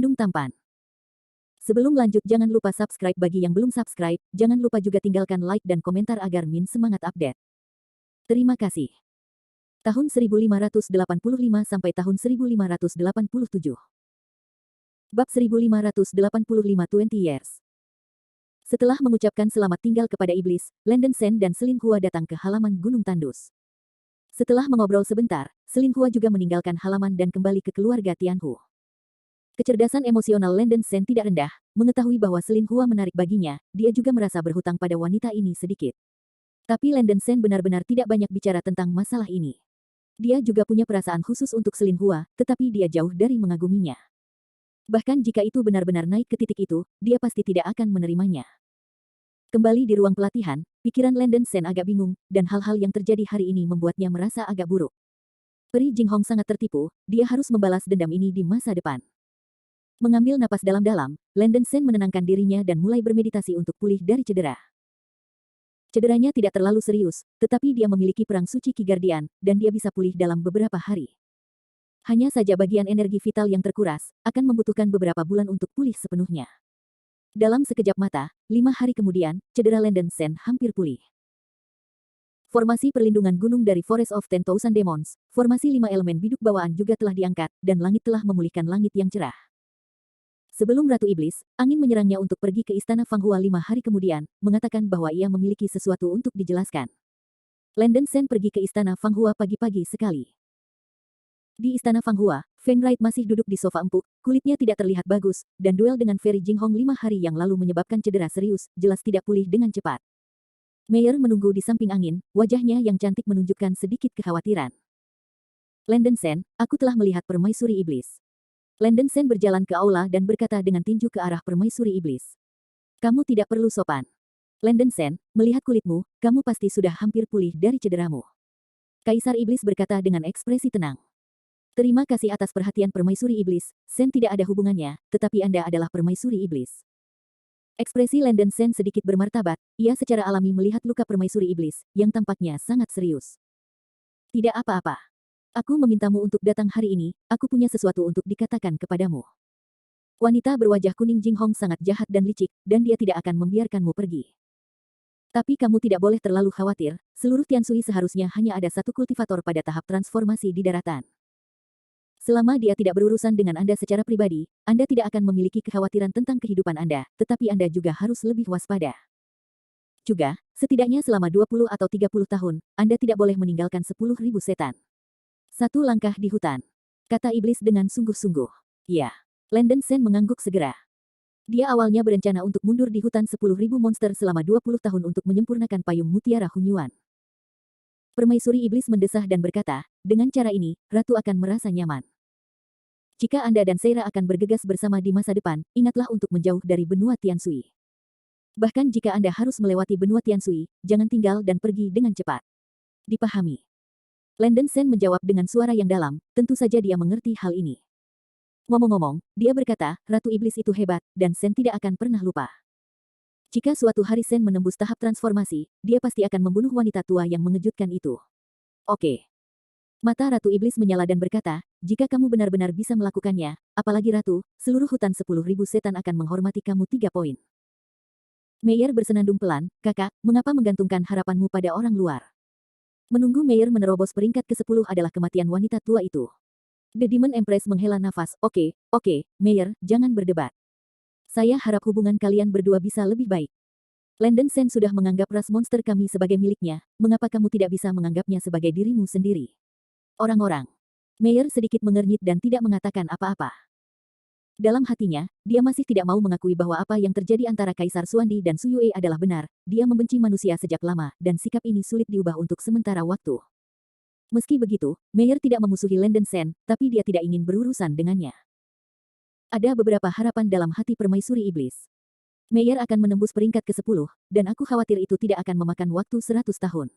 Gunung Tampan. Sebelum lanjut jangan lupa subscribe bagi yang belum subscribe, jangan lupa juga tinggalkan like dan komentar agar Min semangat update. Terima kasih. Tahun 1585 sampai tahun 1587. Bab 1585 20 years. Setelah mengucapkan selamat tinggal kepada iblis, Landen Sen dan Selin Hua datang ke halaman Gunung Tandus. Setelah mengobrol sebentar, Selin Hua juga meninggalkan halaman dan kembali ke keluarga Tianhu. Kecerdasan emosional Landen Sen tidak rendah, mengetahui bahwa Selin Hua menarik baginya, dia juga merasa berhutang pada wanita ini sedikit. Tapi Landen Sen benar-benar tidak banyak bicara tentang masalah ini. Dia juga punya perasaan khusus untuk Selin Hua, tetapi dia jauh dari mengaguminya. Bahkan jika itu benar-benar naik ke titik itu, dia pasti tidak akan menerimanya. Kembali di ruang pelatihan, pikiran Landen Sen agak bingung, dan hal-hal yang terjadi hari ini membuatnya merasa agak buruk. Peri Jinghong sangat tertipu, dia harus membalas dendam ini di masa depan. Mengambil napas dalam-dalam, Landen Sen menenangkan dirinya dan mulai bermeditasi untuk pulih dari cedera. Cederanya tidak terlalu serius, tetapi dia memiliki perang suci Ki Guardian, dan dia bisa pulih dalam beberapa hari. Hanya saja bagian energi vital yang terkuras, akan membutuhkan beberapa bulan untuk pulih sepenuhnya. Dalam sekejap mata, 5 hari kemudian, cedera Landen Sen hampir pulih. Formasi perlindungan gunung dari Forest of 10,000 Demons, formasi 5 elemen biduk bawaan juga telah diangkat, dan langit telah memulihkan langit yang cerah. Sebelum Ratu Iblis, angin menyerangnya untuk pergi ke Istana Fanghua 5 hari kemudian, mengatakan bahwa ia memiliki sesuatu untuk dijelaskan. Landen Sen pergi ke Istana Fanghua pagi-pagi sekali. Di Istana Fanghua, Feng Ride masih duduk di sofa empuk, kulitnya tidak terlihat bagus, dan duel dengan Feri Jinghong 5 hari yang lalu menyebabkan cedera serius, jelas tidak pulih dengan cepat. Meyer menunggu di samping angin, wajahnya yang cantik menunjukkan sedikit kekhawatiran. Landen Sen, aku telah melihat permaisuri iblis. Landen Sen berjalan ke aula dan berkata dengan tinju ke arah permaisuri iblis. Kamu tidak perlu sopan. Landen Sen, melihat kulitmu, kamu pasti sudah hampir pulih dari cederamu. Kaisar Iblis berkata dengan ekspresi tenang. Terima kasih atas perhatian permaisuri iblis, Sen tidak ada hubungannya, tetapi Anda adalah permaisuri iblis. Ekspresi Landen Sen sedikit bermartabat, ia secara alami melihat luka permaisuri iblis, yang tampaknya sangat serius. Tidak apa-apa. Aku memintamu untuk datang hari ini, aku punya sesuatu untuk dikatakan kepadamu. Wanita berwajah kuning Jinghong sangat jahat dan licik, dan dia tidak akan membiarkanmu pergi. Tapi kamu tidak boleh terlalu khawatir, seluruh Tianshui seharusnya hanya ada satu kultivator pada tahap transformasi di daratan. Selama dia tidak berurusan dengan Anda secara pribadi, Anda tidak akan memiliki kekhawatiran tentang kehidupan Anda, tetapi Anda juga harus lebih waspada. Juga, setidaknya selama 20 atau 30 tahun, Anda tidak boleh meninggalkan 10.000 setan. Satu langkah di hutan. Kata iblis dengan sungguh-sungguh. Ya. Landen Sen mengangguk segera. Dia awalnya berencana untuk mundur di hutan 10.000 monster selama 20 tahun untuk menyempurnakan payung mutiara Hunyuan. Permaisuri iblis mendesah dan berkata, dengan cara ini, Ratu akan merasa nyaman. Jika Anda dan Seira akan bergegas bersama di masa depan, ingatlah untuk menjauh dari benua Tianshui. Bahkan jika Anda harus melewati benua Tianshui, jangan tinggal dan pergi dengan cepat. Dipahami. Landen Sen menjawab dengan suara yang dalam, tentu saja dia mengerti hal ini. Ngomong-ngomong, dia berkata, Ratu Iblis itu hebat, dan Sen tidak akan pernah lupa. Jika suatu hari Sen menembus tahap transformasi, dia pasti akan membunuh wanita tua yang mengejutkan itu. Oke. Mata Ratu Iblis menyala dan berkata, jika kamu benar-benar bisa melakukannya, apalagi Ratu, seluruh hutan 10.000 setan akan menghormati kamu 3 poin. Meyer bersenandung pelan, kakak, mengapa menggantungkan harapanmu pada orang luar? Menunggu Meyer menerobos peringkat ke-10 adalah kematian wanita tua itu. The Demon Empress menghela nafas, oke, Meyer, jangan berdebat. Saya harap hubungan kalian berdua bisa lebih baik. Landen Sen sudah menganggap ras monster kami sebagai miliknya, mengapa kamu tidak bisa menganggapnya sebagai dirimu sendiri? Orang-orang. Meyer sedikit mengernyit dan tidak mengatakan apa-apa. Dalam hatinya, dia masih tidak mau mengakui bahwa apa yang terjadi antara Kaisar Xuandi dan Su Yue adalah benar. Dia membenci manusia sejak lama, dan sikap ini sulit diubah untuk sementara waktu. Meski begitu, Meyer tidak memusuhi Landen Sen, tapi dia tidak ingin berurusan dengannya. Ada beberapa harapan dalam hati permaisuri iblis. Meyer akan menembus peringkat ke-10, dan aku khawatir itu tidak akan memakan waktu 100 tahun.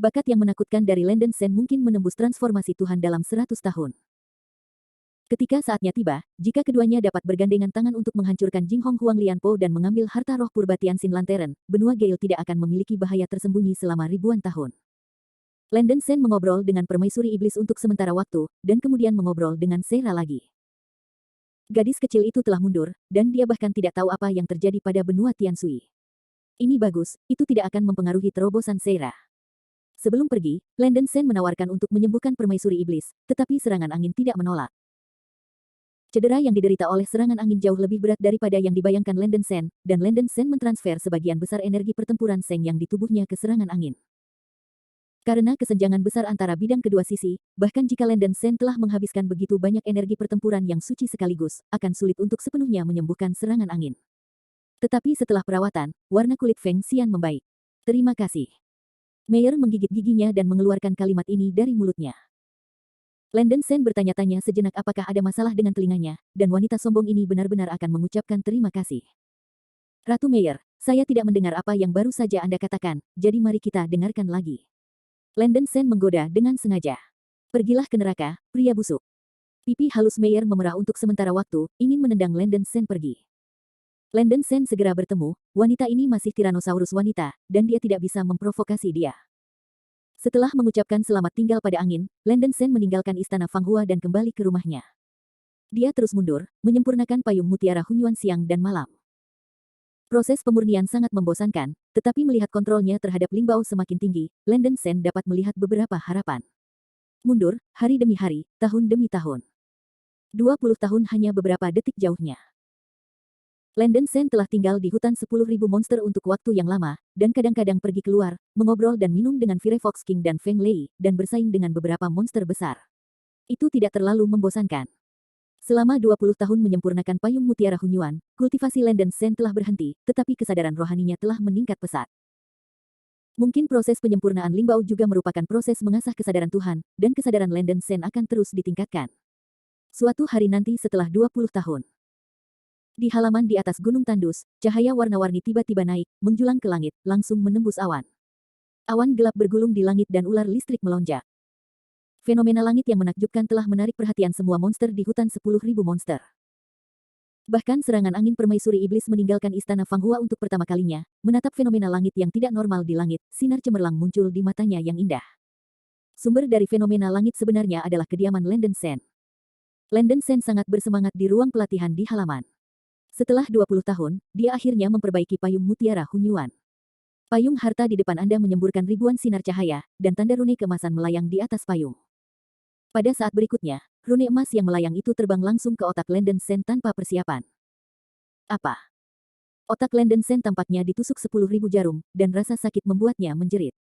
Bakat yang menakutkan dari Landen Sen mungkin menembus transformasi Tuhan dalam 100 tahun. Ketika saatnya tiba, jika keduanya dapat bergandengan tangan untuk menghancurkan Jinghong Huang Lianpo dan mengambil harta roh purba Tianxin Lantern, benua Gale tidak akan memiliki bahaya tersembunyi selama ribuan tahun. Landen Sen mengobrol dengan permaisuri iblis untuk sementara waktu, dan kemudian mengobrol dengan Seira lagi. Gadis kecil itu telah mundur, dan dia bahkan tidak tahu apa yang terjadi pada benua Tiansui. Ini bagus, itu tidak akan mempengaruhi terobosan Seira. Sebelum pergi, Landen Sen menawarkan untuk menyembuhkan permaisuri iblis, tetapi serangan angin tidak menolak. Cedera yang diderita oleh serangan angin jauh lebih berat daripada yang dibayangkan Landen Sen, dan Landen Sen mentransfer sebagian besar energi pertempuran Seng yang di tubuhnya ke serangan angin. Karena kesenjangan besar antara bidang kedua sisi, bahkan jika Landen Sen telah menghabiskan begitu banyak energi pertempuran yang suci sekaligus, akan sulit untuk sepenuhnya menyembuhkan serangan angin. Tetapi setelah perawatan, warna kulit Feng Xian membaik. Terima kasih. Meyer menggigit giginya dan mengeluarkan kalimat ini dari mulutnya. Landen Sen bertanya-tanya sejenak apakah ada masalah dengan telinganya, dan wanita sombong ini benar-benar akan mengucapkan terima kasih. Ratu Meyer, saya tidak mendengar apa yang baru saja Anda katakan, jadi mari kita dengarkan lagi. Landen Sen menggoda dengan sengaja. Pergilah ke neraka, pria busuk. Pipi halus Meyer memerah untuk sementara waktu, ingin menendang Landen Sen pergi. Landen Sen segera bertemu, wanita ini masih Tyrannosaurus wanita, dan dia tidak bisa memprovokasi dia. Setelah mengucapkan selamat tinggal pada angin, Landen Sen meninggalkan istana Fanghua dan kembali ke rumahnya. Dia terus mundur, menyempurnakan payung mutiara Hunyuan siang dan malam. Proses pemurnian sangat membosankan, tetapi melihat kontrolnya terhadap Lingbao semakin tinggi, Landen Sen dapat melihat beberapa harapan. Mundur, hari demi hari, tahun demi tahun. 20 tahun hanya beberapa detik jauhnya. Landen Sen telah tinggal di hutan 10.000 monster untuk waktu yang lama, dan kadang-kadang pergi keluar, mengobrol dan minum dengan Firefox King dan Feng Lei, dan bersaing dengan beberapa monster besar. Itu tidak terlalu membosankan. Selama 20 tahun menyempurnakan payung mutiara Hunyuan, kultivasi Landen Sen telah berhenti, tetapi kesadaran rohaninya telah meningkat pesat. Mungkin proses penyempurnaan Lingbao juga merupakan proses mengasah kesadaran Tuhan, dan kesadaran Landen Sen akan terus ditingkatkan. Suatu hari nanti setelah 20 tahun. Di halaman di atas Gunung Tandus, cahaya warna-warni tiba-tiba naik, menjulang ke langit, langsung menembus awan. Awan gelap bergulung di langit dan ular listrik melonjak. Fenomena langit yang menakjubkan telah menarik perhatian semua monster di hutan 10.000 monster. Bahkan serangan angin permaisuri iblis meninggalkan istana Fanghua untuk pertama kalinya, menatap fenomena langit yang tidak normal di langit, sinar cemerlang muncul di matanya yang indah. Sumber dari fenomena langit sebenarnya adalah kediaman Landen Sen. Landen Sen sangat bersemangat di ruang pelatihan di halaman. Setelah 20 tahun, dia akhirnya memperbaiki payung mutiara Hunyuan. Payung harta di depan Anda menyemburkan ribuan sinar cahaya, dan tanda rune keemasan melayang di atas payung. Pada saat berikutnya, rune emas yang melayang itu terbang langsung ke otak Landen Sen tanpa persiapan. Apa? Otak Landen Sen tampaknya ditusuk 10.000 jarum, dan rasa sakit membuatnya menjerit.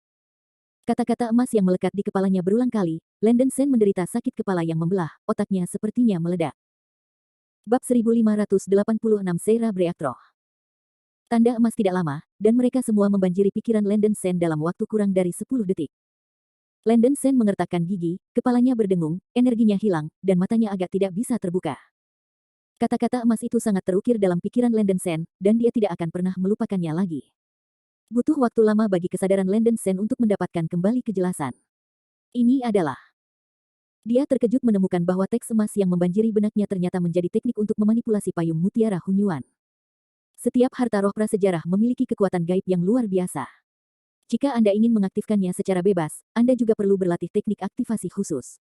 Kata-kata emas yang melekat di kepalanya berulang kali, Landen Sen menderita sakit kepala yang membelah, otaknya sepertinya meledak. Bab 1586 Seira Breakthrough. Tanda emas tidak lama, dan mereka semua membanjiri pikiran Landen Sen dalam waktu kurang dari 10 detik. Landen Sen mengertakkan gigi, kepalanya berdengung, energinya hilang, dan matanya agak tidak bisa terbuka. Kata-kata emas itu sangat terukir dalam pikiran Landen Sen, dan dia tidak akan pernah melupakannya lagi. Butuh waktu lama bagi kesadaran Landen Sen untuk mendapatkan kembali kejelasan. Ini adalah... Dia terkejut menemukan bahwa teks emas yang membanjiri benaknya ternyata menjadi teknik untuk memanipulasi payung mutiara Hunyuan. Setiap harta roh prasejarah memiliki kekuatan gaib yang luar biasa. Jika Anda ingin mengaktifkannya secara bebas, Anda juga perlu berlatih teknik aktivasi khusus.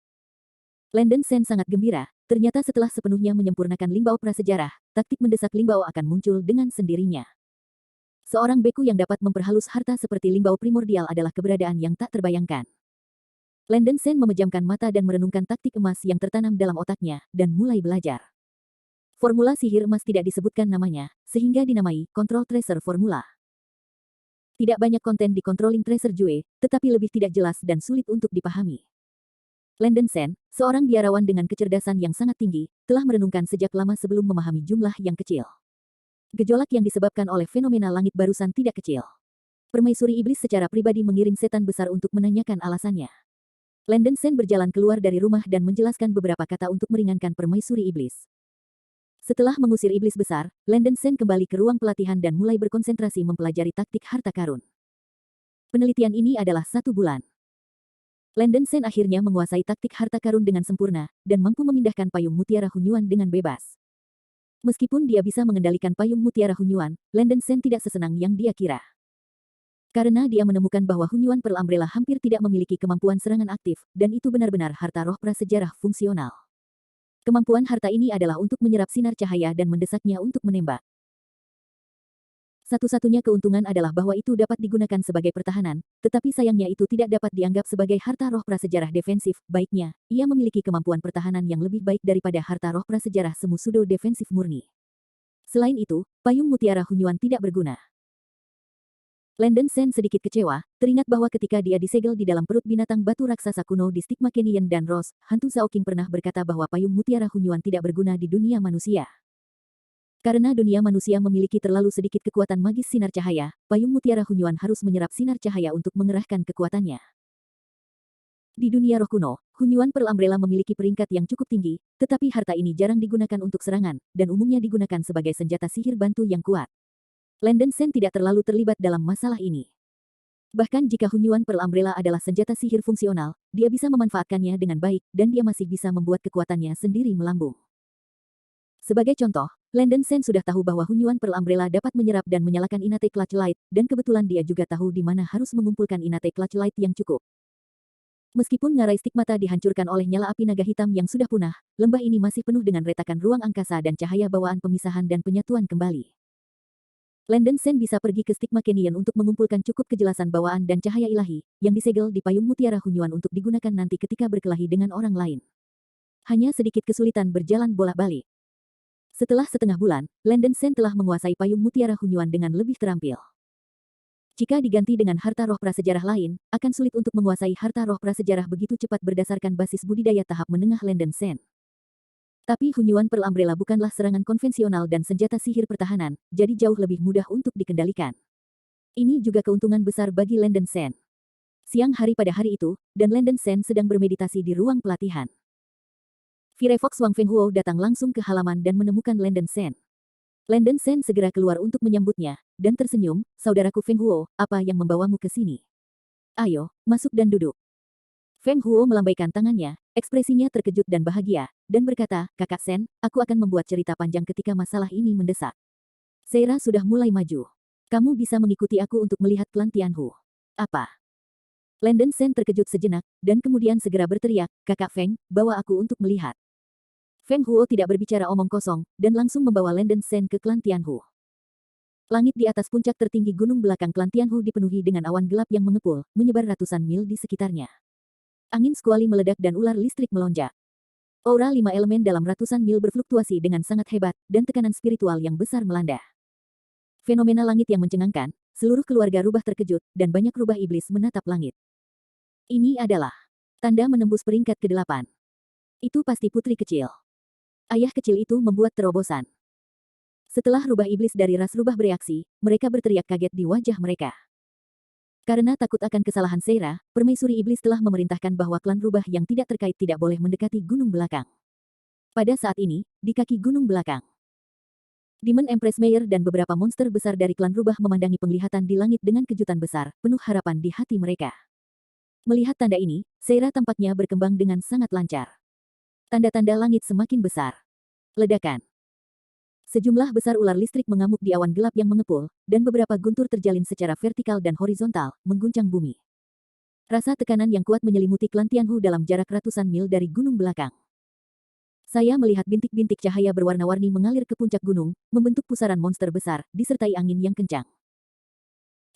Landen Sen sangat gembira, ternyata setelah sepenuhnya menyempurnakan Lingbao prasejarah, taktik mendesak Lingbao akan muncul dengan sendirinya. Seorang beku yang dapat memperhalus harta seperti Lingbao primordial adalah keberadaan yang tak terbayangkan. Landen Sen memejamkan mata dan merenungkan taktik emas yang tertanam dalam otaknya, dan mulai belajar. Formula sihir emas tidak disebutkan namanya, sehingga dinamai Control Tracer Formula. Tidak banyak konten di Controlling Tracer Jue, tetapi lebih tidak jelas dan sulit untuk dipahami. Landen Sen, seorang biarawan dengan kecerdasan yang sangat tinggi, telah merenungkan sejak lama sebelum memahami jumlah yang kecil. Gejolak yang disebabkan oleh fenomena langit barusan tidak kecil. Permaisuri iblis secara pribadi mengirim setan besar untuk menanyakan alasannya. Landen Sen berjalan keluar dari rumah dan menjelaskan beberapa kata untuk meringankan permaisuri iblis. Setelah mengusir iblis besar, Landen Sen kembali ke ruang pelatihan dan mulai berkonsentrasi mempelajari taktik harta karun. Penelitian ini adalah 1 bulan. Landen Sen akhirnya menguasai taktik harta karun dengan sempurna, dan mampu memindahkan payung mutiara Hunyuan dengan bebas. Meskipun dia bisa mengendalikan payung mutiara Hunyuan, Landen Sen tidak sesenang yang dia kira. Karena dia menemukan bahwa Hunyuan Pearl Umbrella hampir tidak memiliki kemampuan serangan aktif, dan itu benar-benar harta roh prasejarah fungsional. Kemampuan harta ini adalah untuk menyerap sinar cahaya dan mendesaknya untuk menembak. Satu-satunya keuntungan adalah bahwa itu dapat digunakan sebagai pertahanan, tetapi sayangnya itu tidak dapat dianggap sebagai harta roh prasejarah defensif. Baiknya, ia memiliki kemampuan pertahanan yang lebih baik daripada harta roh prasejarah semu pseudo defensif murni. Selain itu, payung mutiara Hunyuan tidak berguna. Landon Sen sedikit kecewa, teringat bahwa ketika dia disegel di dalam perut binatang batu raksasa kuno di Stigma Canyon dan Ross, hantu Shaoqing pernah berkata bahwa payung mutiara Hunyuan tidak berguna di dunia manusia. Karena dunia manusia memiliki terlalu sedikit kekuatan magis sinar cahaya, payung mutiara Hunyuan harus menyerap sinar cahaya untuk mengerahkan kekuatannya. Di dunia roh kuno, Hunyuan Pearl Umbrella memiliki peringkat yang cukup tinggi, tetapi harta ini jarang digunakan untuk serangan, dan umumnya digunakan sebagai senjata sihir bantu yang kuat. Landon Sen tidak terlalu terlibat dalam masalah ini. Bahkan jika Hunyuan Pearl Umbrella adalah senjata sihir fungsional, dia bisa memanfaatkannya dengan baik, dan dia masih bisa membuat kekuatannya sendiri melambung. Sebagai contoh, Landon Sen sudah tahu bahwa Hunyuan Pearl Umbrella dapat menyerap dan menyalakan Inate Clutch Light, dan kebetulan dia juga tahu di mana harus mengumpulkan Inate Clutch Light yang cukup. Meskipun ngarai stigmata dihancurkan oleh nyala api naga hitam yang sudah punah, lembah ini masih penuh dengan retakan ruang angkasa dan cahaya bawaan pemisahan dan penyatuan kembali. Landon Sen bisa pergi ke Stigma Canyon untuk mengumpulkan cukup kejelasan bawaan dan cahaya ilahi, yang disegel di payung mutiara Hunyuan untuk digunakan nanti ketika berkelahi dengan orang lain. Hanya sedikit kesulitan berjalan bolak-balik. Setelah setengah bulan, Landon Sen telah menguasai payung mutiara Hunyuan dengan lebih terampil. Jika diganti dengan harta roh prasejarah lain, akan sulit untuk menguasai harta roh prasejarah begitu cepat berdasarkan basis budidaya tahap menengah Landon Sen. Tapi Hunyuan Pearl Umbrella bukanlah serangan konvensional dan senjata sihir pertahanan, jadi jauh lebih mudah untuk dikendalikan. Ini juga keuntungan besar bagi Landon Sen. Siang hari pada hari itu, dan Landon Sen sedang bermeditasi di ruang pelatihan. Firefox Wang Fenghuo datang langsung ke halaman dan menemukan Landon Sen. Landon Sen segera keluar untuk menyambutnya, dan tersenyum, "Saudaraku Fenghuo, apa yang membawamu ke sini? Ayo, masuk dan duduk." Fenghuo melambaikan tangannya, ekspresinya terkejut dan bahagia, dan berkata, "Kakak Sen, aku akan membuat cerita panjang ketika masalah ini mendesak. Seira sudah mulai maju. Kamu bisa mengikuti aku untuk melihat klan Tianhu." "Apa?" Landon Sen terkejut sejenak, dan kemudian segera berteriak, "Kakak Feng, bawa aku untuk melihat." Feng Huo tidak berbicara omong kosong, dan langsung membawa Landon Sen ke klan Tianhu. Langit di atas puncak tertinggi gunung belakang klan Tianhu dipenuhi dengan awan gelap yang mengepul, menyebar ratusan mil di sekitarnya. Angin sekuali meledak dan ular listrik melonjak. Aura 5 elemen dalam ratusan mil berfluktuasi dengan sangat hebat, dan tekanan spiritual yang besar melanda. Fenomena langit yang mencengangkan, seluruh keluarga rubah terkejut, dan banyak rubah iblis menatap langit. Ini adalah tanda menembus peringkat ke-8. Itu pasti putri kecil. Ayah kecil itu membuat terobosan. Setelah rubah iblis dari ras rubah bereaksi, mereka berteriak kaget di wajah mereka. Karena takut akan kesalahan Seira, permaisuri iblis telah memerintahkan bahwa klan rubah yang tidak terkait tidak boleh mendekati gunung belakang. Pada saat ini, di kaki gunung belakang, Demon Empress Meyer dan beberapa monster besar dari klan rubah memandangi penglihatan di langit dengan kejutan besar, penuh harapan di hati mereka. Melihat tanda ini, Seira tampaknya berkembang dengan sangat lancar. Tanda-tanda langit semakin besar. Ledakan. Sejumlah besar ular listrik mengamuk di awan gelap yang mengepul, dan beberapa guntur terjalin secara vertikal dan horizontal, mengguncang bumi. Rasa tekanan yang kuat menyelimuti klan Tianhu dalam jarak ratusan mil dari gunung belakang. Saya melihat bintik-bintik cahaya berwarna-warni mengalir ke puncak gunung, membentuk pusaran monster besar, disertai angin yang kencang.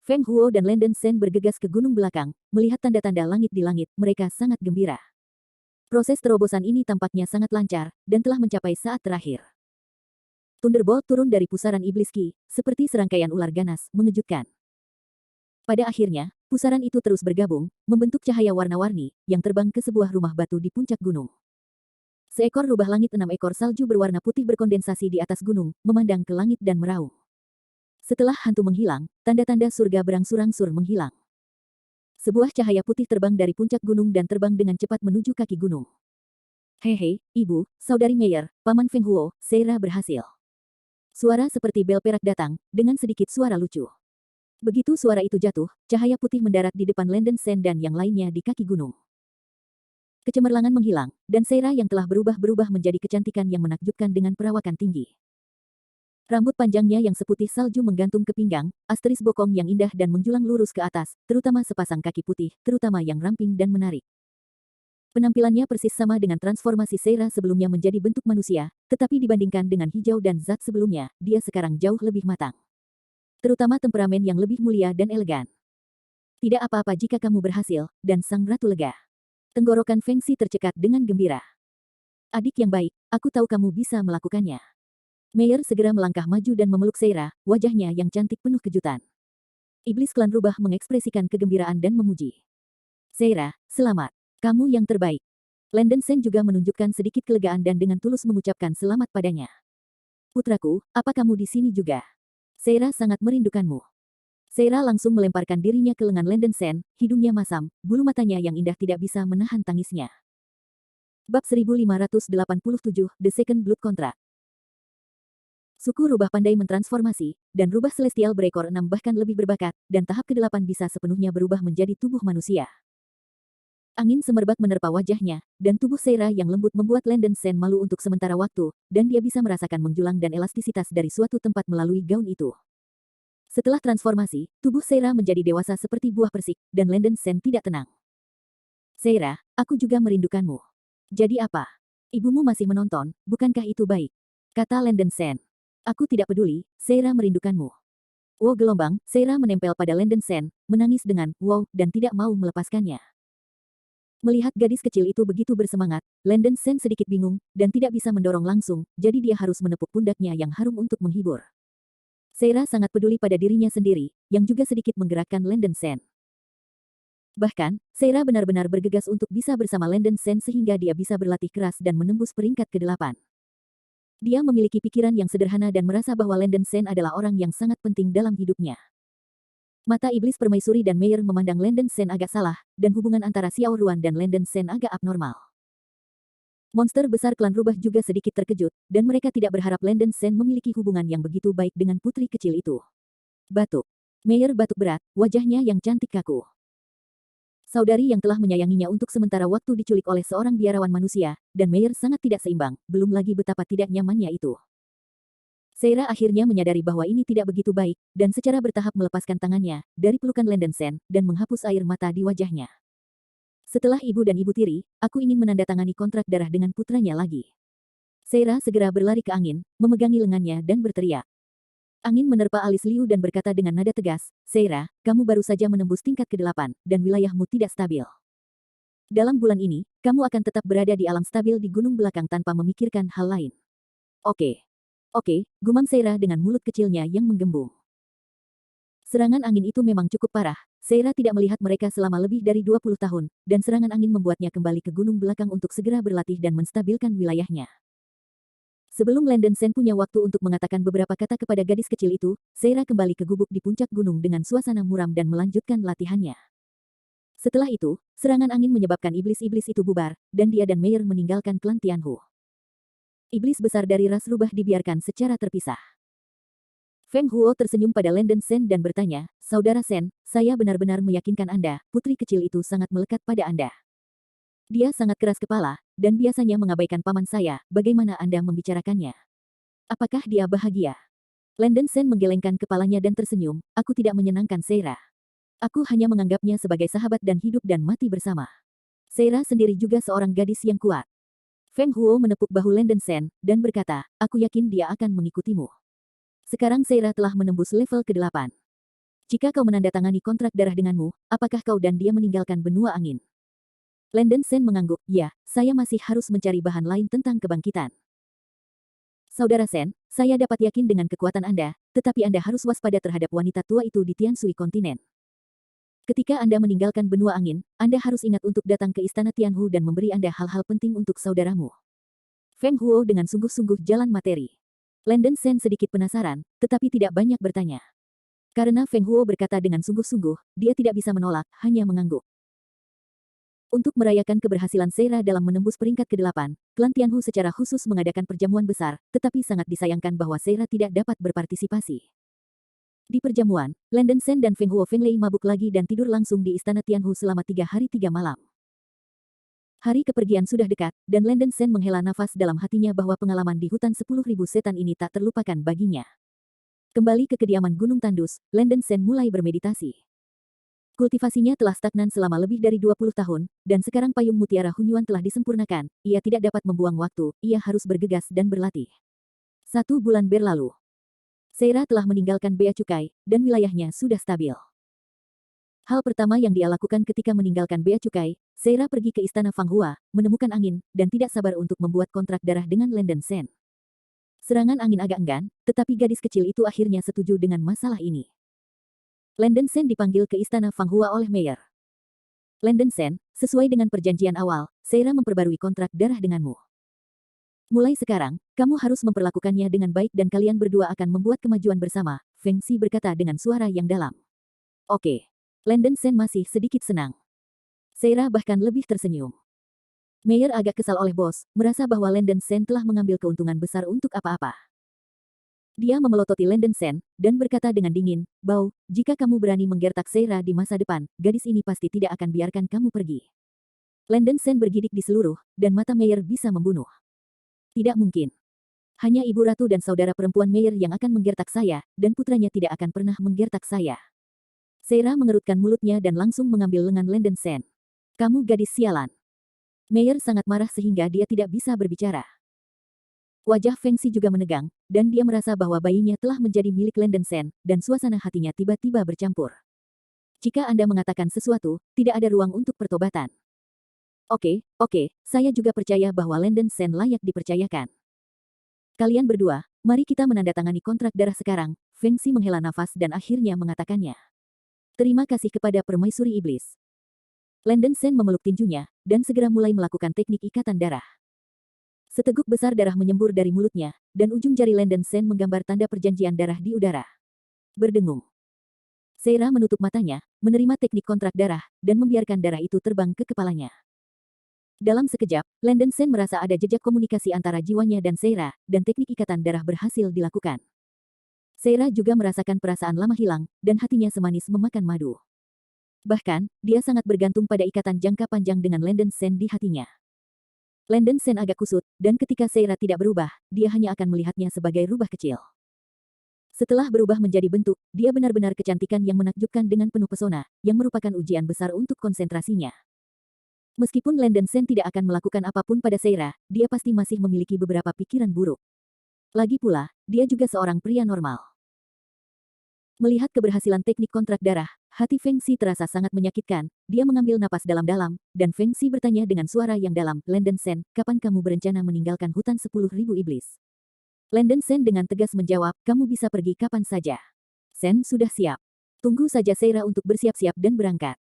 Feng Huo dan Landon Sen bergegas ke gunung belakang, melihat tanda-tanda langit di langit, mereka sangat gembira. Proses terobosan ini tampaknya sangat lancar, dan telah mencapai saat terakhir. Thunderbolt turun dari pusaran iblis Ki, seperti serangkaian ular ganas, mengejutkan. Pada akhirnya, pusaran itu terus bergabung, membentuk cahaya warna-warni, yang terbang ke sebuah rumah batu di puncak gunung. Seekor rubah langit 6 ekor salju berwarna putih berkondensasi di atas gunung, memandang ke langit dan meraung. Setelah hantu menghilang, tanda-tanda surga berangsur-angsur menghilang. Sebuah cahaya putih terbang dari puncak gunung dan terbang dengan cepat menuju kaki gunung. "Hehe, Ibu, Saudari Meyer, Paman Feng Huo, Seira berhasil." Suara seperti bel perak datang, dengan sedikit suara lucu. Begitu suara itu jatuh, cahaya putih mendarat di depan Landon Sen dan yang lainnya di kaki gunung. Kecemerlangan menghilang, dan Seira yang telah berubah-berubah menjadi kecantikan yang menakjubkan dengan perawakan tinggi. Rambut panjangnya yang seputih salju menggantung ke pinggang, asteris bokong yang indah dan menjulang lurus ke atas, terutama sepasang kaki putih, terutama yang ramping dan menarik. Penampilannya persis sama dengan transformasi Seira sebelumnya menjadi bentuk manusia, tetapi dibandingkan dengan hijau dan zat sebelumnya, dia sekarang jauh lebih matang. Terutama temperamen yang lebih mulia dan elegan. Tidak apa-apa jika kamu berhasil, dan sang ratu lega. Tenggorokan Feng Xi tercekat dengan gembira. Adik yang baik, aku tahu kamu bisa melakukannya. Meyer segera melangkah maju dan memeluk Seira, wajahnya yang cantik penuh kejutan. Iblis klan rubah mengekspresikan kegembiraan dan memuji. Seira, selamat. Kamu yang terbaik. Landen Sen juga menunjukkan sedikit kelegaan dan dengan tulus mengucapkan selamat padanya. Putraku, apa kamu di sini juga? Seira sangat merindukanmu. Seira langsung melemparkan dirinya ke lengan Landen Sen, hidungnya masam, bulu matanya yang indah tidak bisa menahan tangisnya. Bab 1587, The Second Blood Contract. Suku rubah pandai mentransformasi, dan rubah celestial berekor 6 bahkan lebih berbakat, dan tahap ke-8 bisa sepenuhnya berubah menjadi tubuh manusia. Angin semerbak menerpa wajahnya, dan tubuh Seira yang lembut membuat Landen Sen malu untuk sementara waktu, dan dia bisa merasakan menjulang dan elastisitas dari suatu tempat melalui gaun itu. Setelah transformasi, tubuh Seira menjadi dewasa seperti buah persik, dan Landen Sen tidak tenang. Seira, aku juga merindukanmu. Jadi apa? Ibumu masih menonton, bukankah itu baik? Kata Landen Sen. Aku tidak peduli, Seira merindukanmu. Wow gelombang, Seira menempel pada Landen Sen, menangis dengan wow, dan tidak mau melepaskannya. Melihat gadis kecil itu begitu bersemangat, Landen Sen sedikit bingung, dan tidak bisa mendorong langsung, jadi dia harus menepuk pundaknya yang harum untuk menghibur. Seira sangat peduli pada dirinya sendiri, yang juga sedikit menggerakkan Landen Sen. Bahkan, Seira benar-benar bergegas untuk bisa bersama Landen Sen sehingga dia bisa berlatih keras dan menembus peringkat ke-8. Dia memiliki pikiran yang sederhana dan merasa bahwa Landen Sen adalah orang yang sangat penting dalam hidupnya. Mata iblis permaisuri dan Meyer memandang Landen Sen agak salah, dan hubungan antara Xiao Ruan dan Landen Sen agak abnormal. Monster besar klan rubah juga sedikit terkejut, dan mereka tidak berharap Landen Sen memiliki hubungan yang begitu baik dengan putri kecil itu. Batuk. Meyer batuk berat, wajahnya yang cantik kaku. Saudari yang telah menyayanginya untuk sementara waktu diculik oleh seorang biarawan manusia, dan Meyer sangat tidak seimbang, belum lagi betapa tidak nyamannya itu. Seira akhirnya menyadari bahwa ini tidak begitu baik, dan secara bertahap melepaskan tangannya dari pelukan Landen Sen dan menghapus air mata di wajahnya. Setelah ibu dan ibu tiri, aku ingin menandatangani kontrak darah dengan putranya lagi. Seira segera berlari ke angin, memegangi lengannya dan berteriak. Angin menerpa alis Liu dan berkata dengan nada tegas, Seira, kamu baru saja menembus tingkat ke-8, dan wilayahmu tidak stabil. Dalam bulan ini, kamu akan tetap berada di alam stabil di gunung belakang tanpa memikirkan hal lain. Oke. Oke, gumam Seira dengan mulut kecilnya yang menggembung. Serangan angin itu memang cukup parah, Seira tidak melihat mereka selama lebih dari 20 tahun, dan serangan angin membuatnya kembali ke gunung belakang untuk segera berlatih dan menstabilkan wilayahnya. Sebelum Landen Sen punya waktu untuk mengatakan beberapa kata kepada gadis kecil itu, Seira kembali ke gubuk di puncak gunung dengan suasana muram dan melanjutkan latihannya. Setelah itu, serangan angin menyebabkan iblis-iblis itu bubar, dan dia dan Meyer meninggalkan klan Tianhu. Iblis besar dari ras rubah dibiarkan secara terpisah. Feng Huo tersenyum pada Landen Sen dan bertanya, Saudara Sen, saya benar-benar meyakinkan Anda, putri kecil itu sangat melekat pada Anda. Dia sangat keras kepala, dan biasanya mengabaikan paman saya, bagaimana Anda membicarakannya? Apakah dia bahagia? Landen Sen menggelengkan kepalanya dan tersenyum, aku tidak menyenangkan Seira. Aku hanya menganggapnya sebagai sahabat dan hidup dan mati bersama. Seira sendiri juga seorang gadis yang kuat. Feng Huo menepuk bahu Landen Sen, dan berkata, aku yakin dia akan mengikutimu. Sekarang Seira telah menembus level ke-8. Jika kau menandatangani kontrak darah denganmu, apakah kau dan dia meninggalkan benua angin? Landen Sen mengangguk, ya, saya masih harus mencari bahan lain tentang kebangkitan. Saudara Sen, saya dapat yakin dengan kekuatan Anda, tetapi Anda harus waspada terhadap wanita tua itu di Tianshui kontinen. Ketika Anda meninggalkan benua angin, Anda harus ingat untuk datang ke istana Tianhu dan memberi Anda hal-hal penting untuk saudaramu. Feng Huo dengan sungguh-sungguh jalan materi. Landen Sen sedikit penasaran, tetapi tidak banyak bertanya. Karena Feng Huo berkata dengan sungguh-sungguh, dia tidak bisa menolak, hanya mengangguk. Untuk merayakan keberhasilan Seira dalam menembus peringkat ke-8, klan Tianhu secara khusus mengadakan perjamuan besar, tetapi sangat disayangkan bahwa Seira tidak dapat berpartisipasi. Di perjamuan, Landen Sen dan Feng Huo Fenglei mabuk lagi dan tidur langsung di istana Tianhu selama 3 hari 3 malam. Hari kepergian sudah dekat, dan Landen Sen menghela nafas dalam hatinya bahwa pengalaman di hutan 10.000 setan ini tak terlupakan baginya. Kembali ke kediaman Gunung Tandus, Landen Sen mulai bermeditasi. Kultivasinya telah stagnan selama lebih dari 20 tahun, dan sekarang payung mutiara Hunyuan telah disempurnakan. Ia tidak dapat membuang waktu, ia harus bergegas dan berlatih. 1 bulan berlalu. Seira telah meninggalkan Bea Cukai, dan wilayahnya sudah stabil. Hal pertama yang dia lakukan ketika meninggalkan Bea Cukai, Seira pergi ke Istana Fang Hua, menemukan angin, dan tidak sabar untuk membuat kontrak darah dengan Landen Sen. Serangan angin agak enggan, tetapi gadis kecil itu akhirnya setuju dengan masalah ini. Landen Sen dipanggil ke Istana Fang Hua oleh Mayor. Landen Sen, sesuai dengan perjanjian awal, Seira memperbarui kontrak darah denganmu. Mulai sekarang, kamu harus memperlakukannya dengan baik dan kalian berdua akan membuat kemajuan bersama, Feng Xi berkata dengan suara yang dalam. Oke. Landen Sen masih sedikit senang. Seira bahkan lebih tersenyum. Mayor agak kesal oleh bos, merasa bahwa Landen Sen telah mengambil keuntungan besar untuk apa-apa. Dia memelototi Landen Sen, dan berkata dengan dingin, Bao, jika kamu berani menggertak Seira di masa depan, gadis ini pasti tidak akan biarkan kamu pergi. Landen Sen bergidik di seluruh, dan mata Mayor bisa membunuh. Tidak mungkin. Hanya ibu ratu dan saudara perempuan Mayor yang akan menggertak saya, dan putranya tidak akan pernah menggertak saya. Seira mengerutkan mulutnya dan langsung mengambil lengan Landen Sen. Kamu gadis sialan. Mayor sangat marah sehingga dia tidak bisa berbicara. Wajah Feng Xi juga menegang, dan dia merasa bahwa bayinya telah menjadi milik Landen Sen, dan suasana hatinya tiba-tiba bercampur. Jika Anda mengatakan sesuatu, tidak ada ruang untuk pertobatan. Oke, saya juga percaya bahwa Landen Sen layak dipercayakan. Kalian berdua, mari kita menandatangani kontrak darah sekarang, Feng Xi menghela nafas dan akhirnya mengatakannya. Terima kasih kepada Permaisuri Iblis. Landen Sen memeluk tinjunya, dan segera mulai melakukan teknik ikatan darah. Seteguk besar darah menyembur dari mulutnya, dan ujung jari Landen Sen menggambar tanda perjanjian darah di udara. Berdengung. Seira menutup matanya, menerima teknik kontrak darah, dan membiarkan darah itu terbang ke kepalanya. Dalam sekejap, Landen Sen merasa ada jejak komunikasi antara jiwanya dan Seira, dan teknik ikatan darah berhasil dilakukan. Seira juga merasakan perasaan lama hilang, dan hatinya semanis memakan madu. Bahkan, dia sangat bergantung pada ikatan jangka panjang dengan Landen Sen di hatinya. Landen Sen agak kusut, dan ketika Seira tidak berubah, dia hanya akan melihatnya sebagai rubah kecil. Setelah berubah menjadi bentuk, dia benar-benar kecantikan yang menakjubkan dengan penuh pesona, yang merupakan ujian besar untuk konsentrasinya. Meskipun Landen Sen tidak akan melakukan apapun pada Seira, dia pasti masih memiliki beberapa pikiran buruk. Lagi pula, dia juga seorang pria normal. Melihat keberhasilan teknik kontrak darah, hati Feng Xi terasa sangat menyakitkan. Dia mengambil napas dalam-dalam, dan Feng Xi bertanya dengan suara yang dalam, Landen Sen, kapan kamu berencana meninggalkan hutan 10.000 iblis? Landen Sen dengan tegas menjawab, kamu bisa pergi kapan saja. Sen sudah siap. Tunggu saja Seira untuk bersiap-siap dan berangkat.